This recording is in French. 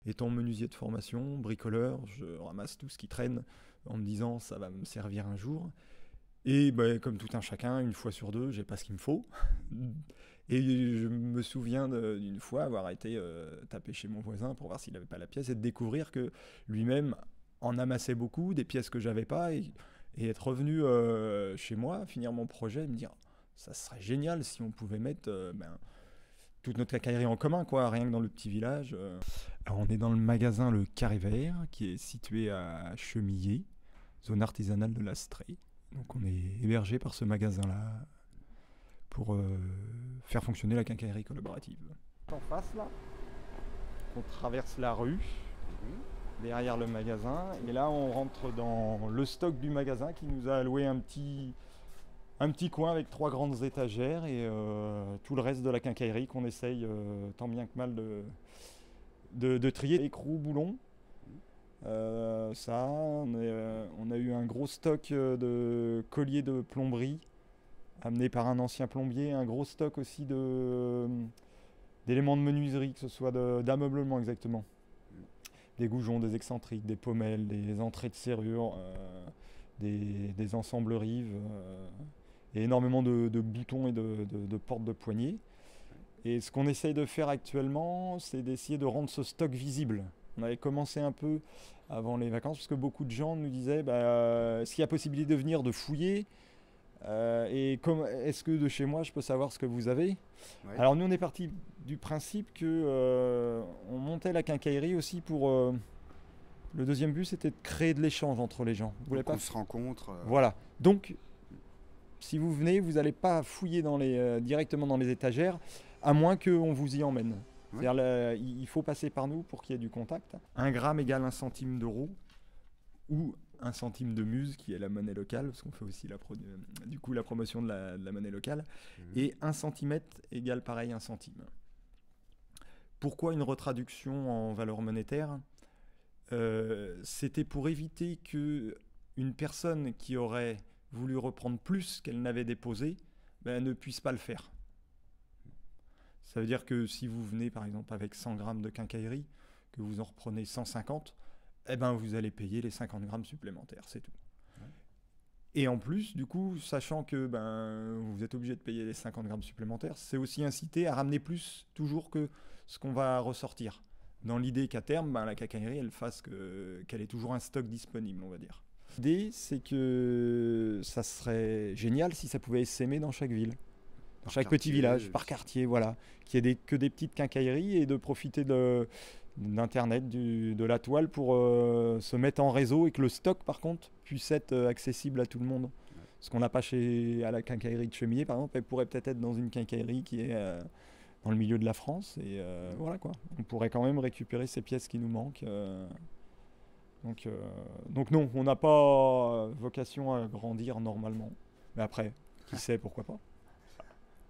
Étant menuisier de formation, bricoleur, je ramasse tout ce qui traîne en me disant ça va me servir un jour. Et bah, comme tout un chacun, une fois sur deux, j'ai pas ce qu'il me faut. Et je me souviens d'une fois avoir été taper chez mon voisin pour voir s'il avait pas la pièce et de découvrir que lui-même en amassait beaucoup, des pièces que j'avais pas, et être revenu chez moi, finir mon projet et me dire ça serait génial si on pouvait mettre toute notre quincaillerie en commun, quoi, rien que dans le petit village. Alors, on est dans le magasin Le Carré Vert, qui est situé à Chemillé, zone artisanale de l'Astrée. Donc on est hébergé par ce magasin-là pour faire fonctionner la quincaillerie collaborative. En face, là, on traverse la rue, derrière le magasin, et là on rentre dans le stock du magasin qui nous a alloué un petit coin avec 3 grandes étagères et tout le reste de la quincaillerie qu'on essaye tant bien que mal de trier. Écrou, boulons, on a eu un gros stock de colliers de plomberie amené par un ancien plombier, un gros stock aussi d'éléments de menuiserie, que ce soit d'ameublement exactement. Des goujons, des excentriques, des pommelles, des entrées de serrure, des ensembles rives, et énormément de boutons et de portes de poignées. Et ce qu'on essaye de faire actuellement, c'est d'essayer de rendre ce stock visible. On avait commencé un peu avant les vacances, parce que beaucoup de gens nous disaient est-ce qu'il y a possibilité de venir, de fouiller et est-ce que de chez moi je peux savoir ce que vous avez? Ouais. Alors nous on est parti du principe que on montait la quincaillerie aussi pour le deuxième but, c'était de créer de l'échange entre les gens. Donc on se rencontre. Voilà. Donc si vous venez, vous n'allez pas fouiller directement dans les étagères, à moins qu'on vous y emmène. Ouais. C'est-à-dire, il faut passer par nous pour qu'il y ait du contact. 1 gramme égale 1 centime d'euro, ou 1 centime de muse, qui est la monnaie locale, parce qu'on fait aussi la promotion de la monnaie locale. Et 1 centimètre égale pareil 1 centime. Pourquoi une retraduction en valeur monétaire ? C'était pour éviter qu'une personne qui aurait voulu reprendre plus qu'elle n'avait déposé ne puisse pas le faire. Ça veut dire que si vous venez par exemple avec 100 grammes de quincaillerie, que vous en reprenez 150, vous allez payer les 50 grammes supplémentaires, c'est tout. Ouais. Et en plus, du coup, sachant que vous êtes obligé de payer les 50 grammes supplémentaires, c'est aussi incité à ramener plus toujours que ce qu'on va ressortir. Dans l'idée qu'à terme, la quincaillerie, elle fasse qu'elle ait toujours un stock disponible, on va dire. L'idée, c'est que ça serait génial si ça pouvait s'aimer dans chaque ville. Dans chaque petit village, par quartier, voilà. Qu'il y ait que des petites quincailleries et de profiter d'Internet, de la toile pour se mettre en réseau et que le stock, par contre, puisse être accessible à tout le monde. Ouais. Ce qu'on n'a pas à la quincaillerie de Chemillé, par exemple, elle pourrait peut-être être dans une quincaillerie qui est dans le milieu de la France. Et voilà quoi. On pourrait quand même récupérer ces pièces qui nous manquent. Donc non, on n'a pas vocation à grandir normalement. Mais après, qui sait, pourquoi pas.